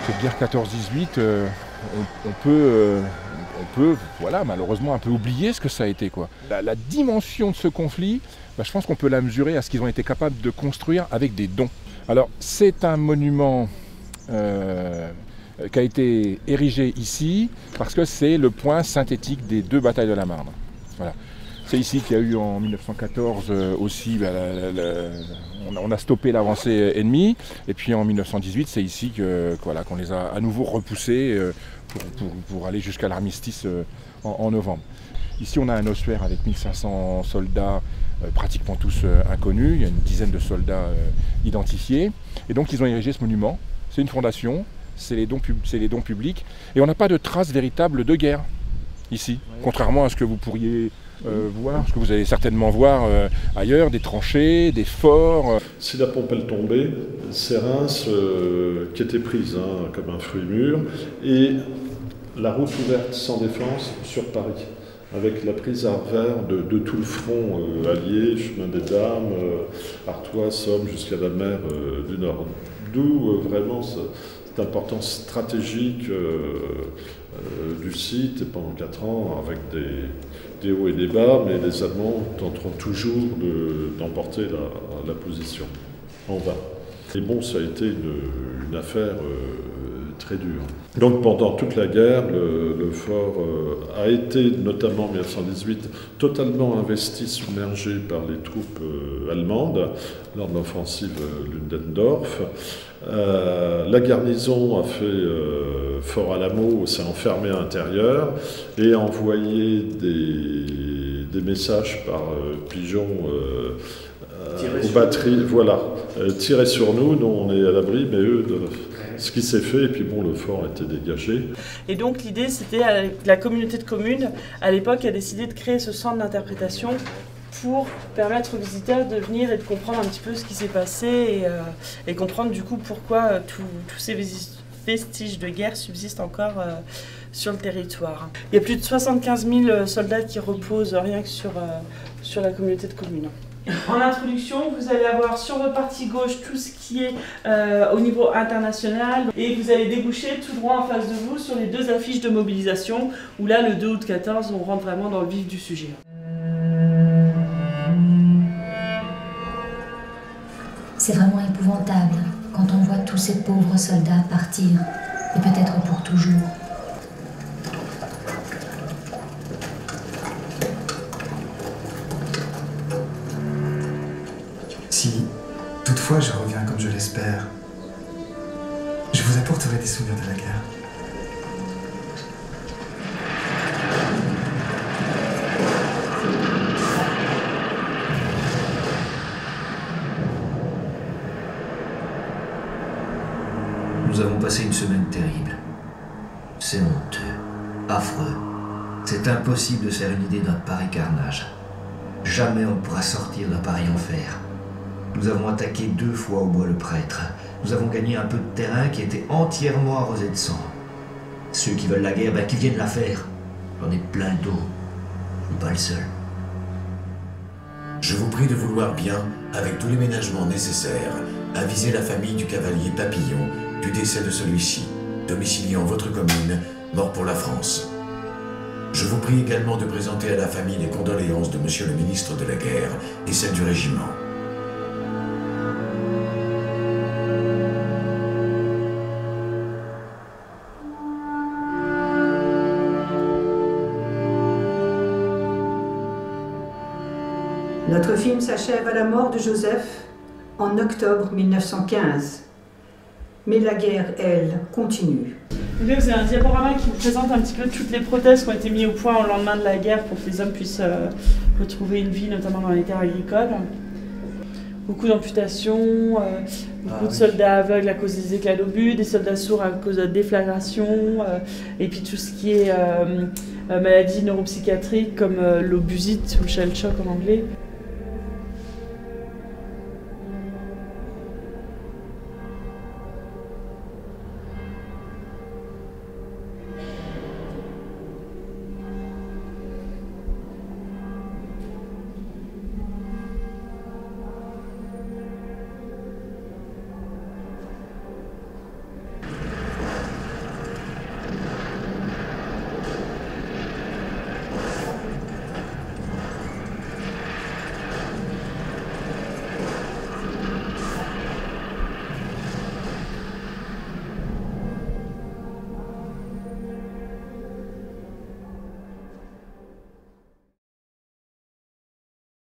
Cette guerre 14-18, on peut, voilà, malheureusement un peu oublier ce que ça a été, quoi. La dimension de ce conflit, je pense qu'on peut la mesurer à ce qu'ils ont été capables de construire avec des dons. Alors, c'est un monument qui a été érigé ici parce que c'est le point synthétique des deux batailles de la Marne. Voilà. C'est ici qu'il y a eu en 1914 aussi, on a stoppé l'avancée ennemie, et puis en 1918, c'est ici qu'on les a à nouveau repoussés pour aller jusqu'à l'armistice en novembre. Ici, on a un ossuaire avec 1500 soldats, pratiquement tous inconnus, il y a une dizaine de soldats identifiés, et donc ils ont érigé ce monument. C'est une fondation, c'est les dons publics, et on n'a pas de traces véritables de guerre ici, contrairement à ce que vous pourriez voir, ce que vous allez certainement voir ailleurs, des tranchées, des forts. Si la pompe elle tombait, c'est Reims qui était prise comme un fruit mûr, et la route ouverte sans défense sur Paris, avec la prise à revers de tout le front allié, chemin des Dames, Artois, Somme, jusqu'à la mer du Nord. D'où vraiment cette importance stratégique du site, et pendant 4 ans, avec des hauts et des bas, mais les Allemands tenteront toujours d'emporter la position en vain. Et bon, ça a été une affaire très dure. Donc pendant toute la guerre, le fort a été, notamment en 1918, totalement investi, submergé par les troupes allemandes lors de l'offensive Ludendorff. La garnison a fait fort à l'Amo, s'est enfermée à l'intérieur et a envoyé des messages par pigeons aux batteries. Voilà, tirez sur nous, nous on est à l'abri, mais eux, ce qui s'est fait, et puis bon, le fort a été dégagé. Et donc l'idée, c'était que la communauté de communes, à l'époque, a décidé de créer ce centre d'interprétation pour permettre aux visiteurs de venir et de comprendre un petit peu ce qui s'est passé et comprendre du coup pourquoi tous ces vestiges de guerre subsistent encore sur le territoire. Il y a plus de 75 000 soldats qui reposent rien que sur la communauté de communes. En introduction, vous allez avoir sur votre partie gauche tout ce qui est au niveau international et vous allez déboucher tout droit en face de vous sur les 2 affiches de mobilisation où là, le 2 août 14, on rentre vraiment dans le vif du sujet. C'est vraiment épouvantable quand on voit tous ces pauvres soldats partir, et peut-être pour toujours. Si, toutefois, je reviens comme je l'espère, je vous apporterai des souvenirs de la guerre. Nous avons passé une semaine terrible. C'est honteux, affreux. C'est impossible de se faire une idée d'un pareil carnage. Jamais on ne pourra sortir d'un pareil enfer. Nous avons attaqué 2 fois au Bois-le-Prêtre. Nous avons gagné un peu de terrain qui était entièrement arrosé de sang. Ceux qui veulent la guerre, qu'ils viennent la faire. J'en ai plein d'eau. Je ne suis pas le seul. Je vous prie de vouloir bien, avec tous les ménagements nécessaires, aviser la famille du cavalier Papillon du décès de celui-ci, domicilié en votre commune, mort pour la France. Je vous prie également de présenter à la famille les condoléances de Monsieur le ministre de la Guerre et celles du régiment. Notre film s'achève à la mort de Joseph en octobre 1915. Mais la guerre, elle, continue. Donc là, vous avez un diaporama qui vous présente un petit peu toutes les prothèses qui ont été mises au point au lendemain de la guerre pour que les hommes puissent retrouver une vie, notamment dans les terres agricoles. Beaucoup d'amputations, beaucoup de soldats aveugles à cause des éclats d'obus, des soldats sourds à cause de déflagration, et puis tout ce qui est maladies neuropsychiatriques comme l'obusite ou le shell shock en anglais.